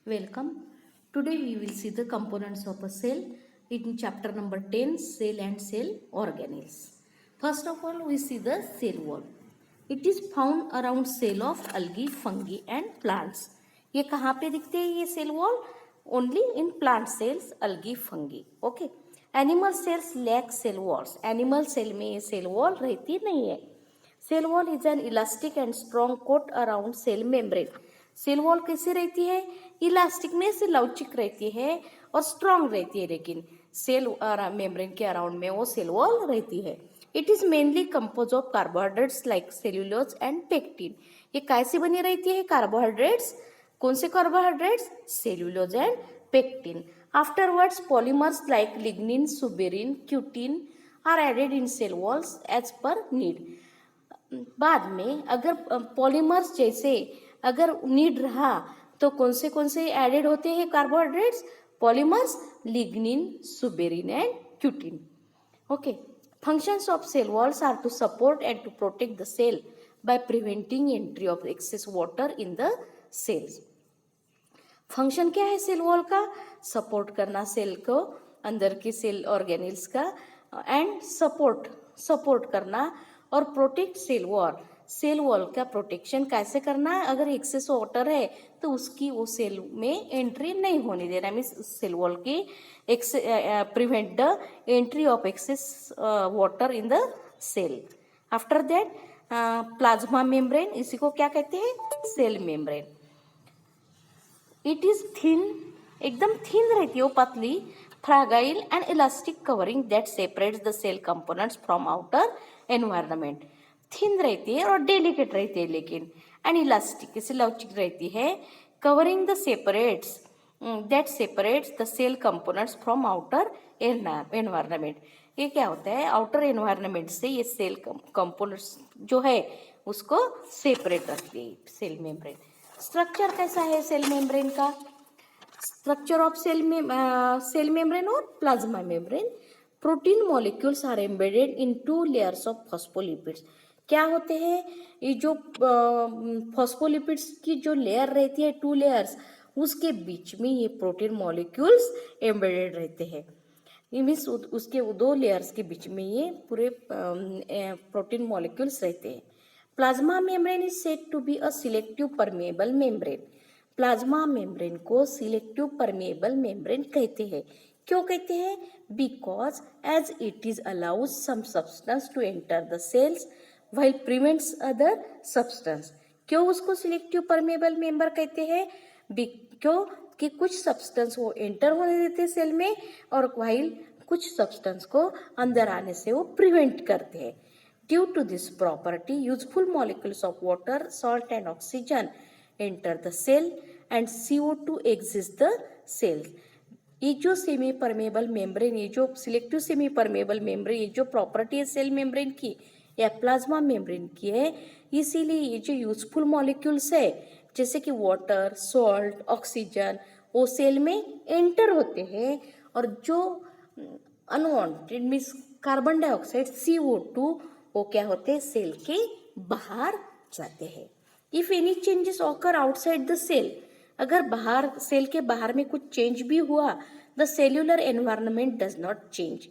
Welcome. Today we will see the components of a cell in chapter number 10, cell and cell organelles. First of all, we see the cell wall. It is found around cell of algae, fungi and plants. ये कहाँ पे दिखते हैं ये cell wall? Only in plant cells, algae, fungi. Okay. Animal cells lack cell walls. Animal cell में ये cell wall रहती नहीं है. Cell wall is an elastic and strong coat around cell membrane. Cell wall कैसे रहती है? Elastic में से लवचिक रहती है और स्ट्रॉन्ग रहती है, लेकिन सेल मेम्ब्रेन के अराउंड में वो सेल वॉल रहती है. It is mainly compose of carbohydrates like cellulose and pectin. ये कैसे बनी रहती है? कार्बोहाइड्रेट्स. कौन से carbohydrates? Cellulose and pectin. Afterwards polymers like lignin, suberin, cutin are added in cell walls as per need. बाद में अगर पॉलीमर्स जैसे अगर नीड रहा तो कौन से एडेड होते हैं carbohydrates? Polymers, lignin, suberin and cutin. Okay. Functions of cell walls are to support and to protect the cell by preventing entry of excess water in the cell. Function क्या है cell wall का? Support करना cell को, अंदर के cell organelles का, and support करना और protect cell wall. Cell wall का प्रोटेक्शन कैसे करना है? अगर एक्सेस वाटर है तो उसकी वो सेल में एंट्री नहीं होने देना. मीन्स सेल वॉल की prevent the entry of excess water in the cell. After that plasma membrane, इसी को क्या कहते हैं? Cell membrane. It is thin, एकदम थिन रहती है वो, पतली, fragile and elastic covering that separates the cell components from outer environment. Thin रहती है और डेलिकेट रहती है, लेकिन एंड इलास्टिक, इसे लवचिक रहती है. Covering the separates that separates the cell components from outer environment. ये क्या होता है? आउटर एनवायरनमेंट से ये सेल कंपोनेंट्स जो है उसको सेपरेट रखती है सेल मेम्ब्रेन. स्ट्रक्चर कैसा है सेल मेम्ब्रेन का? स्ट्रक्चर ऑफ सेल मेम्ब्रेन और plasma membrane. Protein molecules are embedded in 2 layers of phospholipids. क्या होते हैं ये जो फॉस्फोलिपिड्स की जो लेयर रहती है, 2 लेयर्स, उसके बीच में ये प्रोटीन मॉलिक्यूल्स एम्बेडेड रहते हैं. मीन्स उसके 2 लेयर्स के बीच में ये पूरे प्रोटीन मॉलिक्यूल्स रहते हैं. Plasma membrane is said to be a selective permeable membrane. Plasma membrane को सिलेक्टिव परमेएबल मेम्ब्रेन कहते हैं. क्यों कहते हैं? Because as it is allows some substance to enter the cells while prevents other substance. क्यों उसको सिलेक्टिव परमेएबल मेम्बर कहते हैं? क्यों कि कुछ सब्सटेंस वो एंटर होने देते हैं सेल में और व्हाइल कुछ सब्सटेंस को अंदर आने से वो प्रिवेंट करते हैं. Due to this property useful molecules of water, salt and oxygen enter the cell and CO2 exits the cells. ये जो सेमी परमेबल मेम्ब्रेन, ये जो सिलेक्टिव सेमी परमेबल मेम्ब्रेन, ये जो प्रॉपर्टी है सेल मेम्ब्रेन की या प्लाज्मा मेम्ब्रेन की है, इसीलिए ये जो यूजफुल मॉलिक्यूल्स है जैसे कि वाटर, सॉल्ट, ऑक्सीजन, वो सेल में एंटर होते हैं और जो unwanted means carbon dioxide CO2 वो क्या होते हैं? सेल के बाहर जाते हैं. If any changes occur outside the cell, अगर बाहर सेल के बाहर में कुछ चेंज भी हुआ, the cellular environment does not change.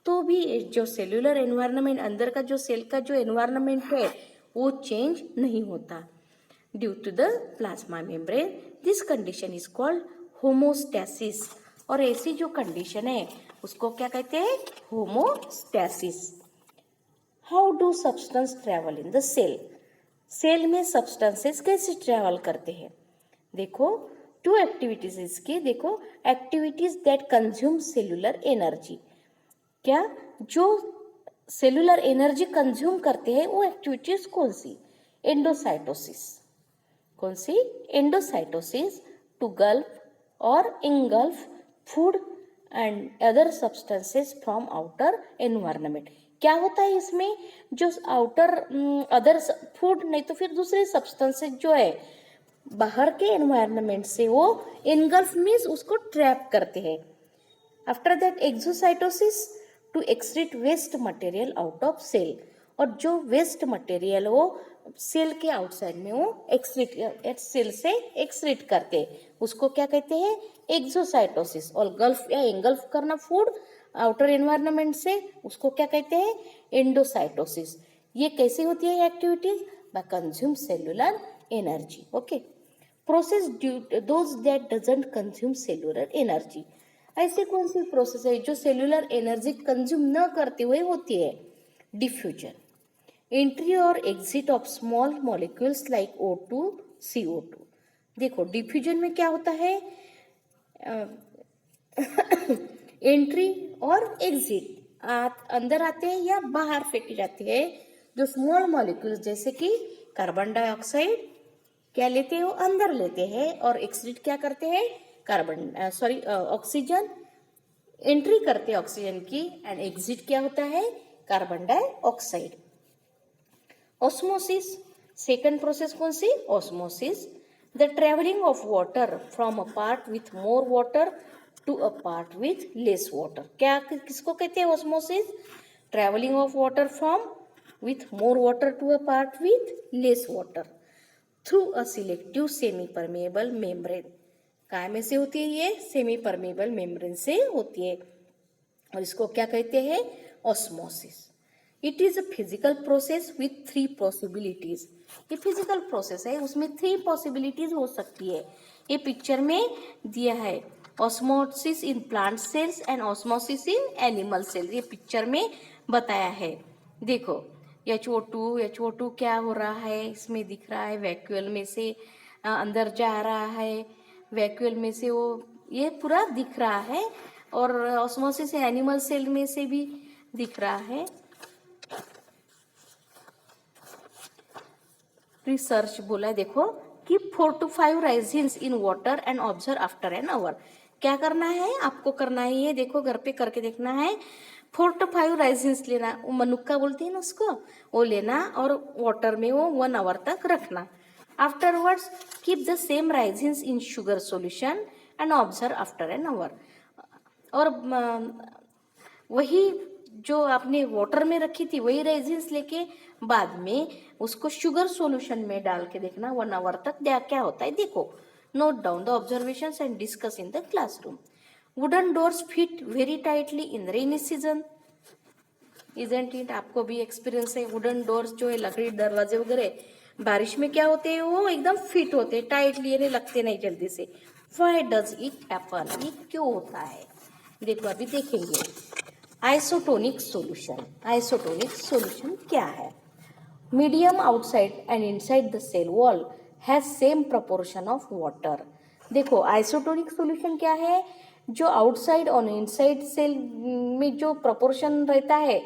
तो भी जो सेल्यूलर एनवायरनमेंट, अंदर का जो सेल का जो एनवायरनमेंट है वो चेंज नहीं होता. Due to the plasma membrane this condition is called homeostasis. और ऐसी जो कंडीशन है उसको क्या कहते हैं? Homeostasis. How do substance travel in the cell? Cell में सब्सटेंसेस कैसे ट्रेवल करते हैं? देखो 2 एक्टिविटीज इसकी. देखो activities that consume cellular energy. क्या जो सेलुलर एनर्जी कंज्यूम करते हैं वो एक्टिविटीज कौन सी? एंडोसाइटोसिस. कौन सी? एंडोसाइटोसिस टू गल्फ और engulf food and other substances from outer environment. क्या होता है इसमें? जो आउटर अदर फूड नहीं तो फिर दूसरे सब्सटेंसेस जो है बाहर के एनवायरनमेंट से वो इनगल्फ मीन्स उसको ट्रैप करते हैं. After that exocytosis to excrete waste material out of cell. और जो वेस्ट मटेरियल वो सेल के आउटसाइड में वो एक्सक्रीट सेल से एक्सक्रीट करते हैं, उसको क्या कहते हैं, एक्सोसाइटोसिस। और गल्फ या एंगल्फ करना फूड आउटर एनवायरनमेंट से, उसको क्या कहते हैं, एंडोसाइटोसिस। ये कैसे होती है activities, by consume cellular energy. Okay, process those that doesn't consume cellular energy. ऐसे कौन सी प्रोसेस है जो सेलुलर एनर्जी कंज्यूम न करते हुए होती है, डिफ्यूजन, एंट्री और exit of small molecules like O2, CO2। देखो डिफ्यूजन में क्या होता है, एंट्री और एग्जिट, अंदर आते हैं या बाहर फेंके जाते हैं जो स्मॉल मॉलिक्यूल्स, जैसे कि कार्बन डाइऑक्साइड क्या लेते हैं, वो अंदर लेते हैं, और एग्जिट क्या करते हैं, ऑक्सीजन एंट्री करते हैं ऑक्सीजन की, एंड एग्जिट क्या होता है, carbon dioxide. Osmosis, second process कौन सी, osmosis, the travelling of water from a part with more water to a part with less water. क्या किसको कहते हैं osmosis, travelling of water from with more water to a part with less water through a selective semi permeable membrane. काय में से होती है ये, सेमी परमेबल मेम्ब्रेन से होती है, और इसको क्या कहते हैं, osmosis. It is a physical process with 3 possibilities. ये फिजिकल प्रोसेस है, उसमें 3 पॉसिबिलिटीज हो सकती है। ये पिक्चर में दिया है, osmosis in plant cells and osmosis in animal cells. ये पिक्चर में बताया है। देखो HO2 क्या हो रहा है, इसमें दिख रहा है, वैक्यूल में से अंदर जा रहा है, वैक्यूल में से वो ये पूरा दिख रहा है, और ऑस्मोसिस एनिमल सेल में से भी दिख रहा है। रिसर्च बोला है, देखो कि 4 to 5 raisins in water and observe after an hour. क्या करना है आपको, करना है ये, देखो घर पे करके देखना है। 4 to 5 राइजिन्स लेना, वो मनुक्का बोलते हैं ना उसको, वो लेना और वाटर में वो 1 आवर तक रखना। Afterwards keep the same raisins in sugar solution and observe after an hour. और वही जो आपने वाटर में रखी थी वही रेजिन्स लेके बाद में उसको शुगर सॉल्यूशन में डाल के देखना 1 आवर तक क्या होता है, देखो। Note down the observations and discuss in the classroom. Wooden doors fit very tightly in rainy season, isn't it, आपको भी एक्सपीरियंस है। वुडन डोर्स जो है, लकड़ी दरवाजे वगैरह बारिश में क्या होते हैं, वो एकदम फिट होते हैं, टाइटली, यानी लगते नहीं जल्दी से। व्हाई डज इट हैपन, ये क्यों होता है, देखो अभी देखेंगे। आइसोटोनिक सॉल्यूशन, आइसोटोनिक सॉल्यूशन क्या है, medium outside and inside the cell wall has same proportion of water. देखो आइसोटोनिक सॉल्यूशन क्या है, जो आउटसाइड और इनसाइड सेल में जो प्रोपोर्शन रहता है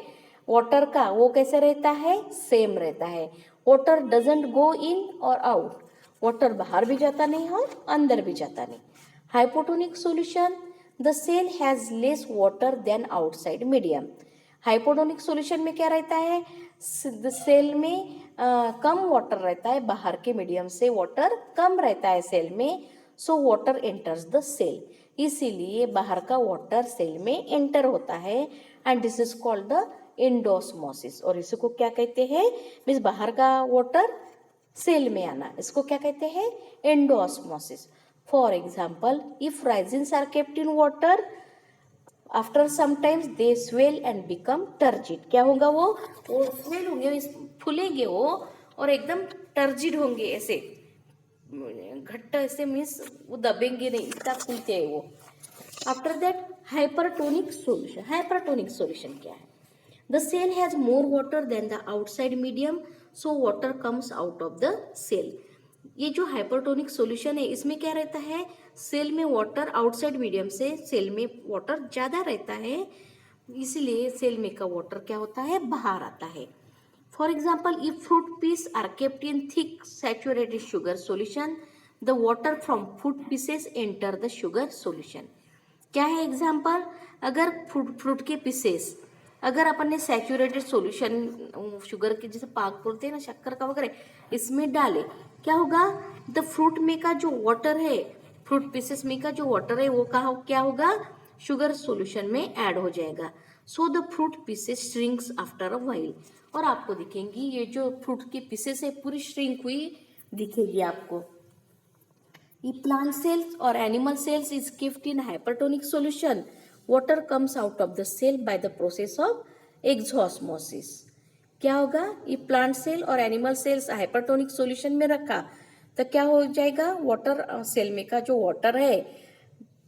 वाटर का, वो कैसे रहता है, सेम रहता है। वाटर डजंट गो इन और आउट, वाटर बाहर भी जाता नहीं और अंदर भी जाता नहीं। Hypotonic solution, the cell has less water than outside medium. Hypotonic solution में क्या रहता है, सेल में कम वाटर रहता है, बाहर के मीडियम से वाटर कम रहता है सेल में, so water enters the cell, इसीलिए बाहर का वाटर सेल में एंटर होता है, and this is called the endosmosis. और इसको क्या कहते हैं, मीन्स बाहर का वाटर सेल में आना, इसको क्या कहते हैं, endosmosis. For example, if raisins are kept in water, after sometimes they swell and become turgid. क्या होगा, वो स्वेल होंगे, फूलेंगे वो, और एकदम टर्जिड होंगे, ऐसे घट्ट ऐसे, मीन्स वो दबेंगे नहीं, इतना फूलते हैं वो। After that hypertonic solution, hypertonic solution क्या है, the cell has more water than the outside medium, so water comes out of the cell. ये जो हाइपरटोनिक सॉल्यूशन है, इसमें क्या रहता है, सेल में वाटर आउटसाइड मीडियम से सेल में वाटर ज़्यादा रहता है, इसलिए सेल में का वाटर क्या होता है, बाहर आता है। For example, if fruit piece are kept in thick saturated sugar solution, the water from fruit pieces enter the sugar solution. क्या है एग्जाम्पल, अगर फ्रूट के पीसेस अगर अपन ने सैचुरेटेड सॉल्यूशन शुगर के जैसे पाक बोलते हैं ना, शक्कर का वगैरह, इसमें डाले, क्या होगा, द फ्रूट में का जो वाटर है, फ्रूट पीसेस में का जो वाटर है वो क्या होगा, शुगर सॉल्यूशन में ऐड हो जाएगा। So the fruit pieces shrinks after a while. और आपको दिखेंगी ये जो फ्रूट की पीसेस है पूरी श्रिंक हुई दिखेगी आपको। ये प्लांट सेल्स और animal cells is kept in hypertonic solution. Water comes out of the cell by the process of exosmosis. क्या होगा, ये प्लांट सेल और एनिमल सेल्स हाइपरटोनिक सॉल्यूशन में रखा तो क्या हो जाएगा, वाटर सेल में का जो वाटर है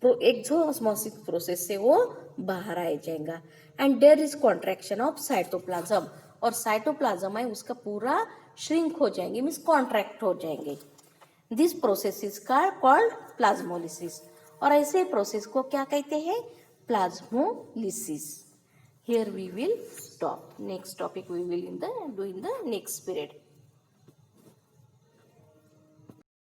एक्सोस्मोसिस प्रोसेस से वो बाहर आ जाएगा। And there is contraction of cytoplasm, और साइटोप्लाज्म है उसका पूरा श्रिंक हो जाएंगे, मीन्स कॉन्ट्रैक्ट हो जाएंगे। This process is called plasmolysis, और ऐसे प्रोसेस को क्या कहते हैं, plasmolysis. Here we will stop. Next topic we will do in the next period.